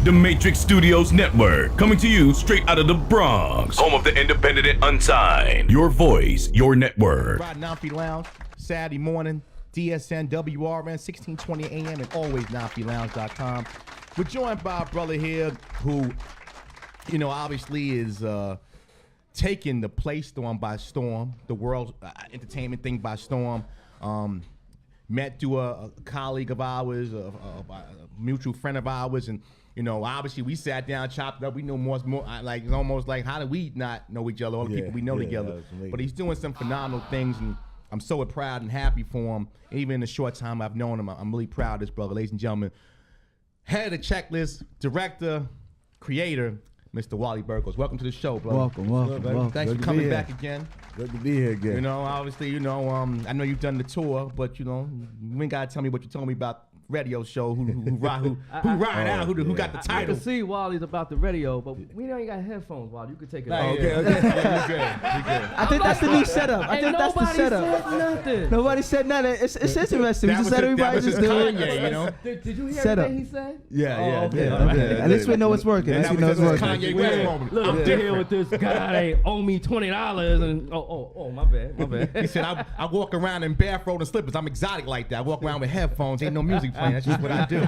The Matrix Studios Network, coming to you straight out of the Bronx, home of the independent and unsigned. Your voice, your network. Ride Nafi Lounge, Saturday morning, DSN, WRN, 1620 AM, and always NafiLounge.com. We're joined by a brother here who, you know, obviously is taking the play storm by storm, the world entertainment thing by storm. Met through a colleague of ours, a mutual friend of ours, and you know, obviously we sat down, chopped up. We know more, like it's almost like how do we not know each other? All the people we know together. But he's doing some phenomenal things, and I'm so proud and happy for him. Even in the short time I've known him, I'm really proud of this brother, ladies and gentlemen. Head of the checklist, director, creator, Mr. Wali Burgos. Welcome to the show, brother. Welcome. Thanks for coming back again. Good to be here again. You know, obviously, you know, I know you've done the tour, but you know, you ain't gotta tell me what you told me about radio show. Who got the title? I can see Wally's about the radio, but we ain't got headphones, Wally. You can take it off. Okay. You good. I think that's the new setup. I think that's the setup. Said nothing. Nobody said nothing. It's interesting. We just let everybody just do it. Kanye, you know? Did you hear Setup. everything he said? Yeah. Okay. At least we know it's working. At least we know it's working. Kanye West moment. Look, I'm here with this guy. They owe me $20, and my bad. He said, I walk around in bathrobe and slippers. I'm exotic like that. I walk around with headphones. Ain't no music playing. That's just what I do.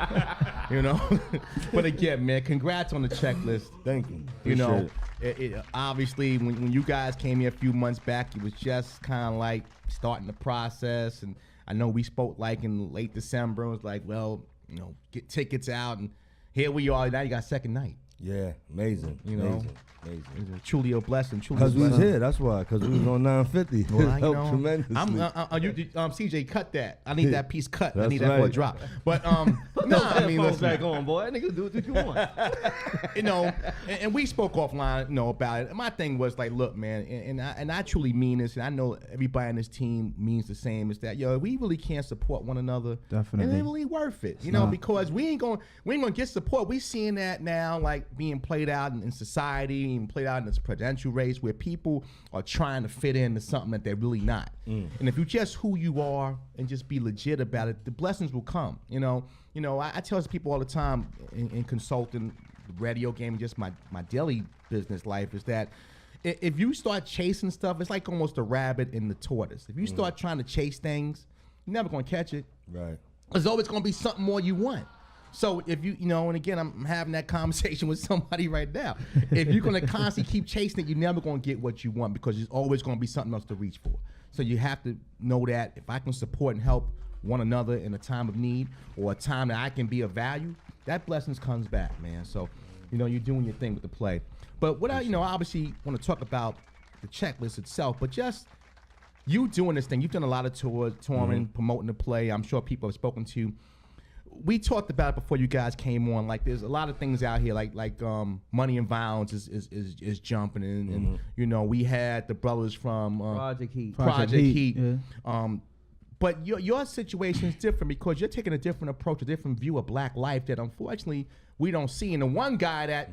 You know? But again, man, congrats on the checklist. Thank you. You know, it obviously, when you guys came here a few months back, it was just kind of like starting the process. And I know we spoke like in late December. It was like, well, you know, get tickets out. And here we are. Now you got second night. Yeah, amazing. You know? Amazing. It's truly a blessing. Because we was here, that's why. Because we was on 950. Well, It helped tremendously. CJ, cut that. I need that piece cut. I That's need that for a right. drop. But I mean, listen, back on, boy. That nigga do what you want. you know, and we spoke offline, you know, about it. My thing was like, look, man, and I truly mean this, and I know everybody on this team means the same. Is that we really can't support one another. Definitely. And it really worth it, you know, because we ain't gonna get support. We seeing that now, like being played out in society, and played out in this presidential race, where people are trying to fit into something that they're really not. And if you just who you are and just be legit about it, the blessings will come. You know, I tell people all the time in consulting, the radio game, just my daily business life, is that if you start chasing stuff, it's like almost a rabbit and the tortoise. If you start trying to chase things, you're never gonna catch it. Right. There's always gonna be something more you want. So if you know, and again, I'm having that conversation with somebody right now. If you're gonna constantly keep chasing it, you're never gonna get what you want, because there's always gonna be something else to reach for. So you have to know that if I can support and help one another in a time of need, or a time that I can be of value, that blessings comes back, man. So, you know, you're doing your thing with the play. But what I, you know, obviously want to talk about the checklist itself, but just you doing this thing. You've done a lot of touring, promoting the play. I'm sure people have spoken to you. We talked about it before you guys came on. Like, there's a lot of things out here, like Money and Violence is jumping, and you know, we had the brothers from Project Heat. Project Heat. Yeah. But your situation is different, because you're taking a different approach, a different view of black life that unfortunately we don't see. And the one guy that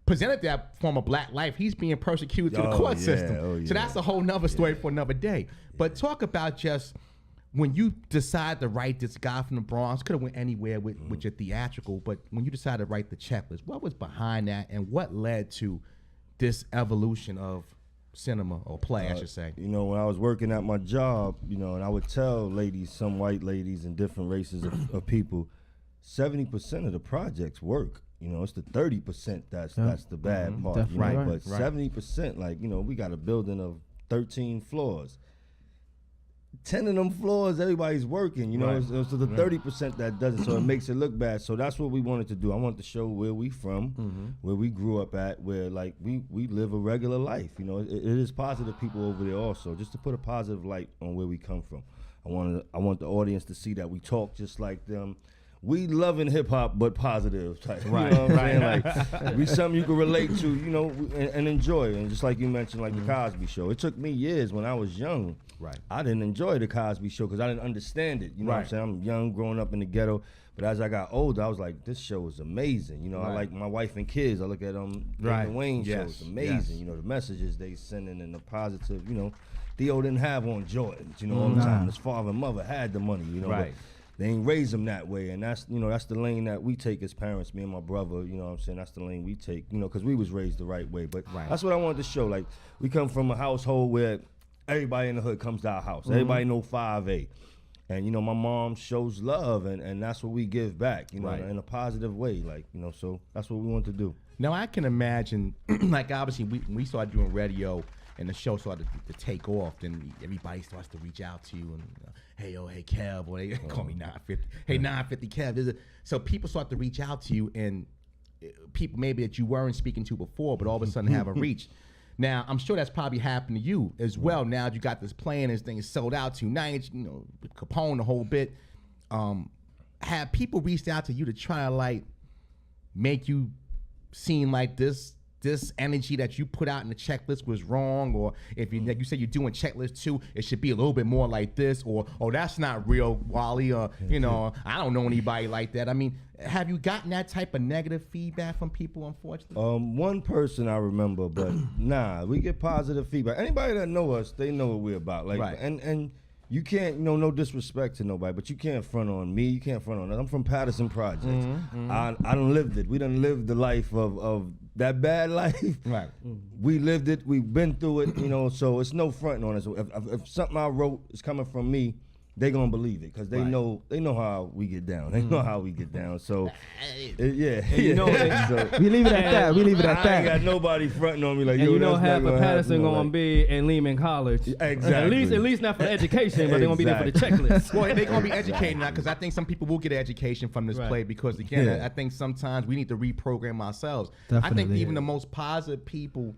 presented that form of black life, he's being persecuted through the court system. So that's a whole nother story for another day. But talk about just when you decide to write this guy from the Bronx, could have went anywhere with your theatrical, but when you decided to write the checklist, what was behind that, and what led to this evolution of cinema, or play, I should say? You know, when I was working at my job, you know, and I would tell ladies, some white ladies and different races of people, 70% of the projects work. You know, it's the 30% that's the bad part. You know? But 70%, like, you know, we got a building of 13 floors. 10 of them floors, everybody's working, you know, so the 30% that doesn't, so it makes it look bad. So that's what we wanted to do. I wanted to show where we from, where we grew up at, where like we live a regular life. You know, it is positive people over there also, just to put a positive light on where we come from. I want the audience to see that we talk just like them. We loving hip hop, but positive type. Right. You know what I'm saying? Like, we something you can relate to, you know, and enjoy. And just like you mentioned, like the Cosby Show. It took me years when I was young. Right. I didn't enjoy the Cosby Show because I didn't understand it. You know what I'm saying? I'm young, growing up in the ghetto. But as I got older, I was like, this show is amazing. You know, I like My Wife and Kids. I look at the Wayne show. It's amazing. You know, the messages they sending and the positive, you know. Theo didn't have on Jordans, you know, all the time. His father and mother had the money, you know. they ain't raise them that way, and that's that's the lane that we take as parents. Me and my brother, you know what I'm saying. That's the lane we take, because we was raised the right way. But that's what I wanted to show. Like we come from a household where everybody in the hood comes to our house. Everybody know 5A. And my mom shows love, and that's what we give back, in a positive way, so that's what we want to do. Now I can imagine, like obviously when we started doing radio and the show started to take off, then everybody starts to reach out to you and hey Kev, or they call me 950, hey 950 Kev. So people start to reach out to you, and people maybe that you weren't speaking to before, but all of a sudden have a reach. Now, I'm sure that's probably happened to you as well. Now you got this plan, this thing is sold out to 9 inch, Capone, the whole bit. Have people reached out to you to try to like make you seem like this energy that you put out in the checklist was wrong, or if you like you said you're doing checklist 2, it should be a little bit more like this, or that's not real, Wally, or I don't know anybody like that. I mean, have you gotten that type of negative feedback from people, unfortunately? One person I remember, but we get positive feedback. Anybody that know us, they know what we're about. Like, and you can't, no disrespect to nobody, but you can't front on me. You can't front on us. I'm from Patterson Projects. I done lived it. We done lived the life of that bad life. Right. We lived it. We've been through it. So it's no fronting on us. If something I wrote is coming from me, they gonna believe it because they know how we get down. They know how we get down. So we leave it at that. We leave it at that. I ain't got nobody fronting on me like. And half of Patterson gonna be in Lehman College. Exactly. At least not for education, but they're gonna be there for the checklist. Well, they're gonna be educated now because I think some people will get education from this play because again, I think sometimes we need to reprogram ourselves. Definitely. I think even the most positive people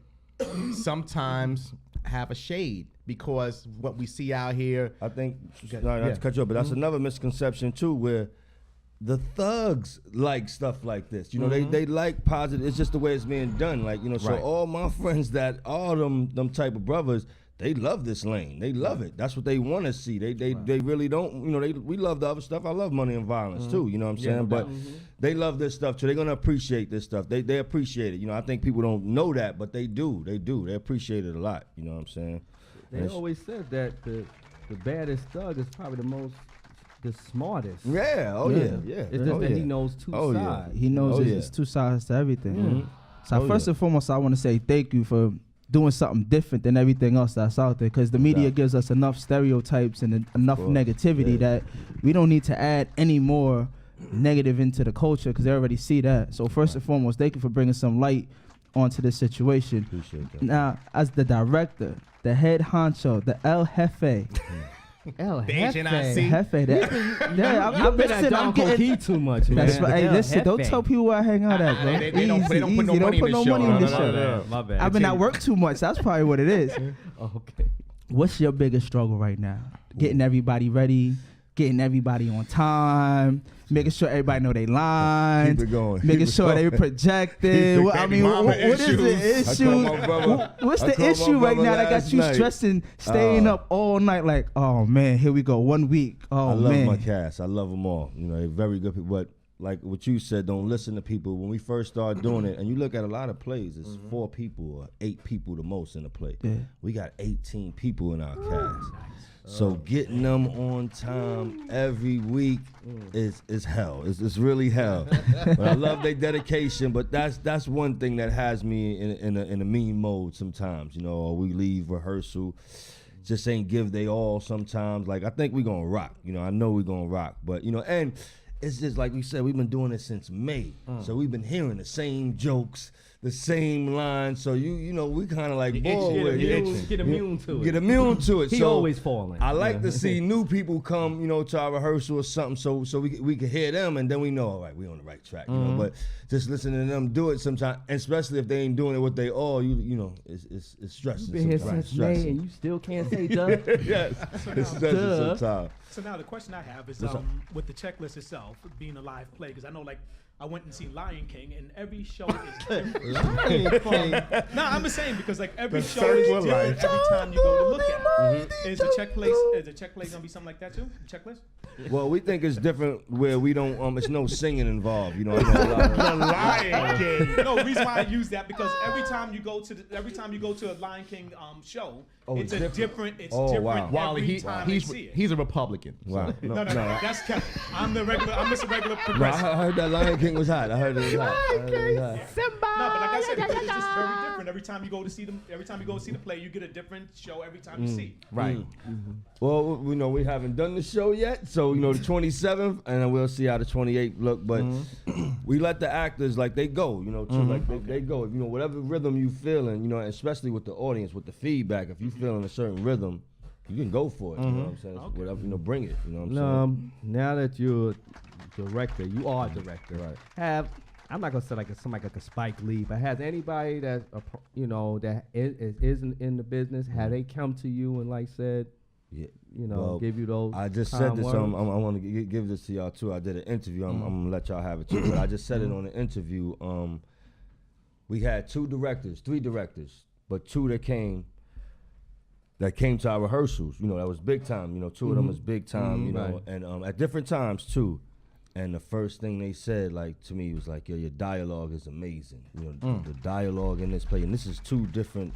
sometimes have a shade because what we see out here. I think not to cut you off, but that's another misconception too, where the thugs like stuff like this. They like positive. It's just the way it's being done. Like so all my friends that are them type of brothers, they love this lane. They love it. That's what they want to see. They really don't. We love the other stuff. I love money and violence too. You know what I'm saying? But they love this stuff too. They're gonna appreciate this stuff. They appreciate it. I think people don't know that, but they do. They do. They appreciate it a lot. You know what I'm saying? They always said that the baddest thug is probably the smartest. Yeah. Yeah. It's just that he knows two sides. He knows there's two sides to everything. So first and foremost, I want to say thank you for doing something different than everything else that's out there, because the media gives us enough stereotypes and enough negativity that we don't need to add any more negative into the culture because they already see that. So first and foremost, thank you for bringing some light onto this situation. Appreciate that. Now, as the director, the head honcho, the El Jefe. El The Jefe. Jefe. I've been at Don Coquille too much, man. That's right. Hey, listen, don't tell people where I hang out at, bro. They don't put no money in this show. My bad. I've been at work too much. That's probably what it is. Okay. What's your biggest struggle right now? Getting everybody ready, getting everybody on time, making sure everybody know they lines, Keep it going. making sure they projected. What is the issue? What's the issue right now that got you stressing, staying up all night? Like, oh man, here we go, 1 week. Oh man, I love my cast. I love them all. They're very good people. But like what you said, don't listen to people. When we first started doing it, and you look at a lot of plays, it's 4 people or 8 people the most in a play. Yeah. We got 18 people in our cast. So getting them on time every week is hell. It's really hell. But I love their dedication. But that's one thing that has me in a mean mode sometimes. Or we leave rehearsal, just ain't give they all sometimes. Like I think we gonna rock. I know we gonna rock. But and it's just like we said, we've been doing it since May. So we've been hearing the same jokes, the same lines. So we kind of like bored with it. Get immune to it. Get immune to it. He so always falling. I like to see new people come, to our rehearsal or something, so we can hear them, and then we know, all right, we on the right track. But just listening to them do it sometimes, especially if they ain't doing it what they are, it's stressing. You've been here since May and you still can't say duh. Yes, it's stressing sometimes. So now the question I have is with the checklist itself being a live play, because I know I went and seen Lion King, and every show is different. Lion King. No, I'm just saying because every show is different every time you go to look at it. Is the checklist gonna be something like that too? The checklist? Well, we think it's different where we don't. It's no singing involved. You know, I know a lot of- The Lion King. No, the reason why I use that because every time you go to a Lion King show, it's a different. It's different wow. Wally, every time you see it. he's a Republican. Wow. No, that's Kevin. I'm just a regular No, progressive. I heard that Lion King was hot. I heard it was hot. No, but like I said, it's just very different. Every time you go to see the play, you get a different show every time you see. Right. Well, we know we haven't done the show yet, so you know the 27th, and then we'll see how the 28th look. But we let the actors like they go, you know, too, like they go. You know, whatever rhythm you feeling, you know, especially with the audience, with the feedback. If you feeling a certain rhythm, you can go for it. You know what I'm saying? Okay. Whatever, you know, bring it. You know what I'm saying? Now that you're a director, you are a director. Right. I'm not gonna say like somebody like a Spike Lee, but has anybody that that is in the business, have they come to you and like said, Yeah. you know, Well, give you those? I just said kind this. words? I want to give this to y'all too. I did an interview. I'm gonna let y'all have it too. But I just said it on the interview. We had three directors, but two that came to our rehearsals. You know, that was big time. You know, two of them was big time. You know, and at different times too. And the first thing they said, like to me, was like, "Yo, your dialogue is amazing. You know, the dialogue in this play, and this is two different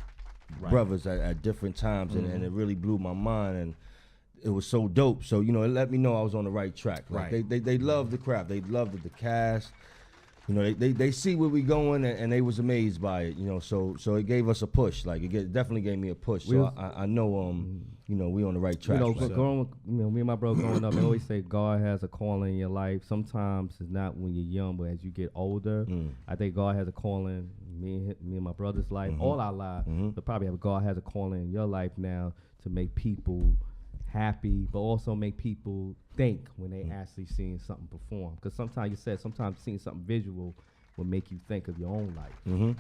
brothers at different times, and it really blew my mind, and it was so dope. So you know, it let me know I was on the right track. Like, they loved the craft, they loved the cast. You know, they see where we going, and they was amazed by it. You know, so it gave us a push. Like definitely gave me a push. So I know you know, we on the right track. You know, me and my bro growing up, they always say God has a calling in your life. Sometimes it's not when you're young, but as you get older, I think God has a calling. Me and my brother's life, all our lives. But probably God has a calling in your life now to make people happy, but also make people think when they actually seeing something perform. Because sometimes seeing something visual will make you think of your own life.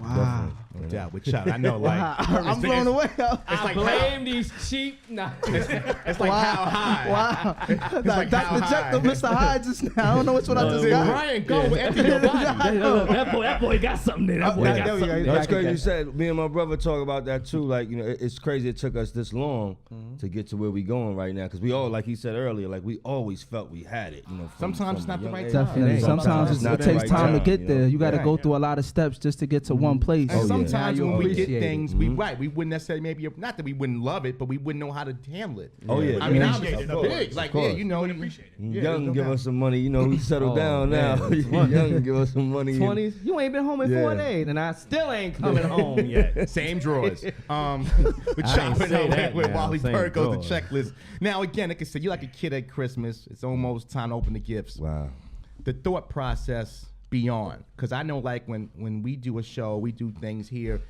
Wow. No doubt. With Chuck, I know. Like I'm blown away. It's like blame these cheap. It's like how high. Wow. like Dr. how Jekyll, high. Mr. Hyde just now. I don't know which one I just got. Brian, go empty your body. that boy got something there. That boy got something. That's crazy you said. Me and my brother talk about that too. Like, you know, it's crazy it took us this long to get to where we going right now. Because we all, like he said earlier, like we always felt we had it. You know, Sometimes it's not the right time. Definitely. Sometimes not it the takes right time to time, get you know? there. You got to Right. go through a lot of steps just to get to one place. And yeah. sometimes Now you when we get appreciate it. things, we wouldn't necessarily maybe not that we wouldn't love it, but we wouldn't know how to handle it. Oh yeah. I mean, Yeah. obviously, Of it's course. big. Like, Of course. yeah, you know, Appreciate it. yeah, Young no give doubt. us some money. You know, we settled down now. man. Young give us some money. 20s. You ain't been home in 4 Yeah. days, and I still ain't coming home yet. Same drawers. We're I ain't chopping say up that with now, Wally same Burgos, drawers. the checklist. Now, again, like I said, you're like a kid at Christmas. It's almost time to open the gifts. Wow. The thought process beyond, because I know like when we do a show, we do things here,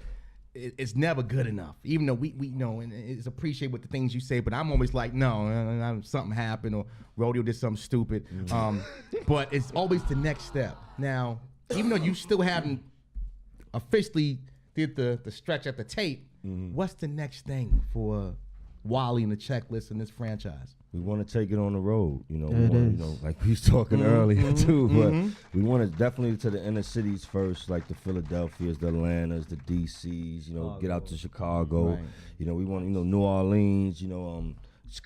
it's never good enough, even though we know and it's appreciate what the things you say, but I'm always like, no, something happened or Rodeo did something stupid. But it's always the next step. Now, even though you still haven't officially did the stretch at the tape, what's the next thing for Wally and the checklist in this franchise? We want to take it on the road, you know. There it is. You know, like we was talking earlier too, but we want to definitely to the inner cities first, like the Philadelphias, the Atlantas, the DCs. You know, get out to Chicago. Right. You know, we want New Orleans. You know,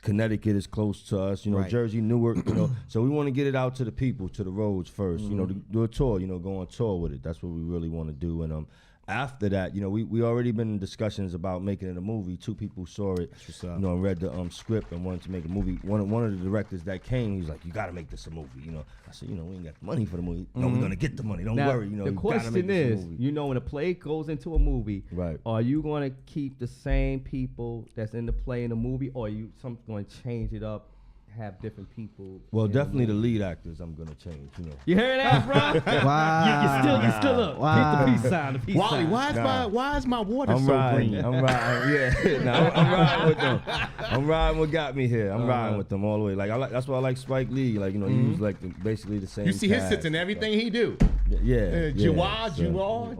Connecticut is close to us. You know, Right. Jersey, Newark. You know, so we want to get it out to the people, to the roads first. You know, to do a tour. You know, go on tour with it. That's what we really want to do. And after that, you know, we already been in discussions about making it a movie. 2 people saw it, what's up. you know, and read the script and wanted to make a movie. One of the directors that came, he was like, "You got to make this a movie." You know, I said, "You know, we ain't got the money for the movie. No, we're gonna get the money. Don't Now, worry. You know, the you gotta make question this a is, movie." you know, when a play goes into a movie, Right. are you going to keep the same people that's in the play in the movie, or are you going to change it up, have different people? Well, in definitely the movie? lead actors. I'm gonna change. You know. You heard that, bro? Wow. You still up. Wow. Hit the peace sign. The peace Wally, sign. why is my water I'm so riding. green? I'm riding. Yeah. No, I'm riding with them. I'm riding what got me here. I'm riding with them all the way. Like that's why I like Spike Lee. Like, you know, he was like basically the same. You see his cast. sits in everything he do. Yeah. Jawad, so- Jawad, Well,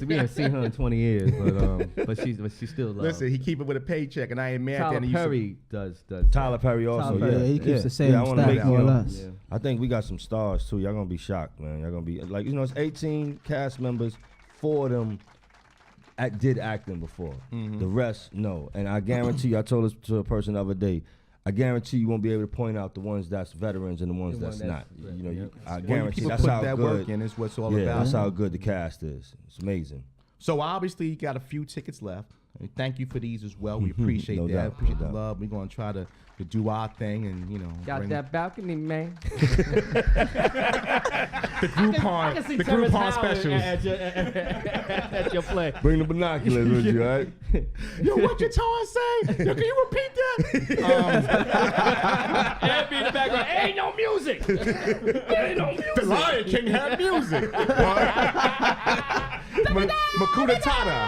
we haven't seen her in 20 years, but she still loves. Listen, he keep it with a paycheck, and I ain't mad at Tyler that. And he used to- Perry does. Tyler Perry also. Tyler Perry, yeah. he keeps yeah. the same Yeah, I wanna staff, make, more or you know, less. Yeah. I think we got some stars too. Y'all gonna be shocked, man. Y'all gonna be like, you know, it's 18 cast members. 4 of them did acting before. The rest, no. And I guarantee you, I told this to a person the other day, I guarantee you won't be able to point out the ones that's veterans and the ones that's not. You know, I guarantee people that's put how that good. work in is what's all Yeah, about. that's how good the cast is. It's amazing. So obviously you got a few tickets left. And thank you for these as well. We appreciate No that. doubt, Appreciate no the doubt. love. We're gonna try to do our thing and Got that balcony, man. the Groupon, the Groupon specials. At your play. Bring the binoculars with you, all right? Yo, what you trying to say? Yo, can you repeat that? And be in the background. Ain't no music. Ain't no music. The Lion King had music. Makuta Tata.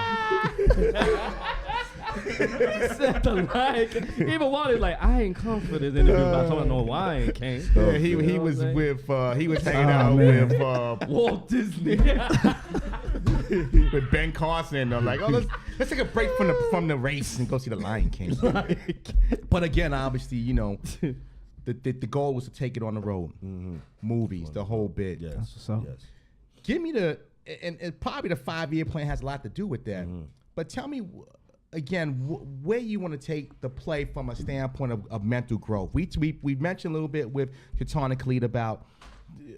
Said the Lion King. Even Wally like, I ain't come for this interview about talking no Lion King. Yeah, he was with he was hanging out with Walt Disney. with Ben Carson. I'm like, oh, let's take a break from the race and go see the Lion King. But again, obviously, you know, the goal was to take it on the road, movies, the whole bit. Yes. That's what's up. Yes. Give me and probably the 5-year plan has a lot to do with that. But tell me again where you want to take the play from a standpoint of mental growth. We mentioned a little bit with Katana Khalid about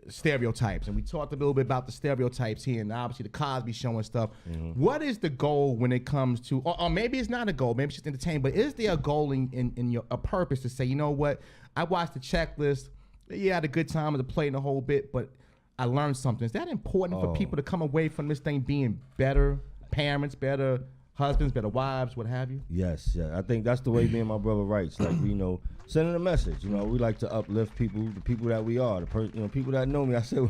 stereotypes, and we talked a little bit about the stereotypes here, and obviously the Cosby Show and stuff. What is the goal when it comes to, or maybe it's not a goal, maybe it's just entertainment, but is there a goal in your a purpose to say, you know what, I watched the checklist, yeah, I had a good time of the play and the whole bit, but I learned something. Is that important for people to come away from this thing being better parents, better husbands, better wives, what have you? Yes, yeah. I think that's the way me and my brother writes. Like, you know, sending a message. You know, we like to uplift people, the people that we are, people that know me. I said,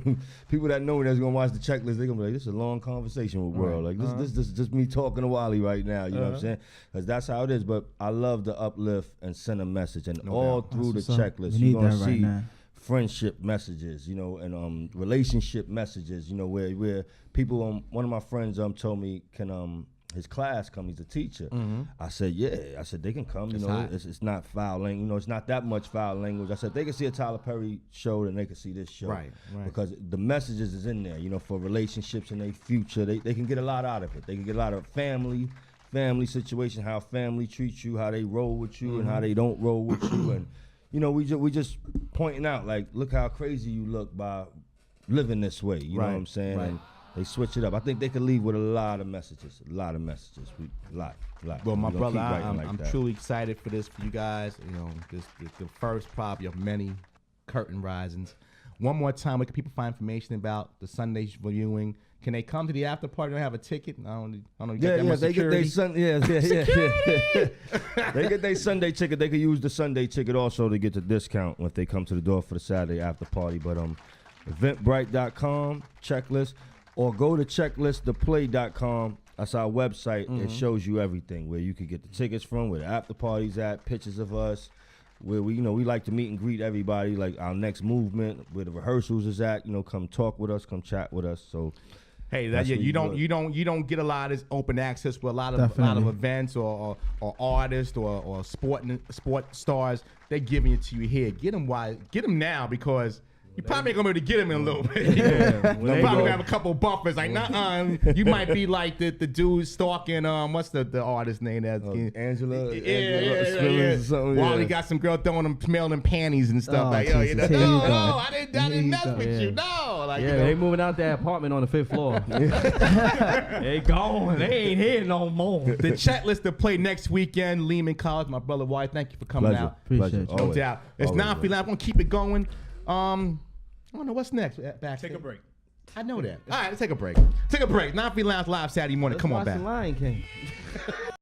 people that know me that's gonna watch the checklist, they're gonna be like, this is a long conversation with World. Like this is just me talking to Wally right now. You know what I'm saying? Because that's how it is. But I love to uplift and send a message, and all through the checklist, We need you're gonna that right see now. friendship messages, you know, and relationship messages, you know, where people. One of my friends told me, can his class come? He's a teacher. I said, yeah. I said they can come. You know, it's not foul language. You know, it's not that much foul language. I said they can see a Tyler Perry show, then they can see this show. Right. Because the messages is in there. You know, for relationships and their future, they can get a lot out of it. They can get a lot of family situation, how family treats you, how they roll with you, and how they don't roll with you, and you know, we just pointing out, like, look how crazy you look by living this way. You know what I'm saying? Right. And they switch it up. I think they could leave with a lot of messages. A lot. Well, my We gonna brother, keep writing I'm like that. truly excited for this for you guys. You know, the first probably of many curtain risings. One more time, where can people find information about the Sunday viewing? Can they come to the after party and have a ticket? I don't know. You got that much They get their security? They get their Sunday ticket. They could use the Sunday ticket also to get the discount if they come to the door for the Saturday after party. But Eventbrite.com checklist, or go to checklisttheplay.com. That's our website. It shows you everything, where you could get the tickets from, where the after party's at, pictures of us, where we like to meet and greet everybody, like our next movement, where the rehearsals is at. You know, come talk with us, come chat with us. So. Hey, That's what you you don't get a lot of this open access with a lot of Definitely. events or artists or sport stars. They're giving it to you here. Get them now, because you probably ain't gonna be able to get them in a little bit. You probably gonna have a couple buffers. Like, you might be like the dude stalking what's the artist name that's Angela. Yeah. Wally got some girl throwing them smelling panties and stuff. Oh, like, yo, you know, Jesus, here you go. no, I didn't mess with Yeah. you. No, like, Yeah, you know. they moving out that apartment on the 5th floor. They gone. They ain't here no more. The checklist to play next weekend, Lehman College. My brother Wally, thank you for coming Pleasure. out. Appreciate you. No Always. doubt. It's Always, non-free line. I'm gonna keep it going. I don't know what's next. Backstage. Take a break. I know that. All right, let's take a break. Non-free lounge live Saturday morning. Let's Come on watch back. the Lion King.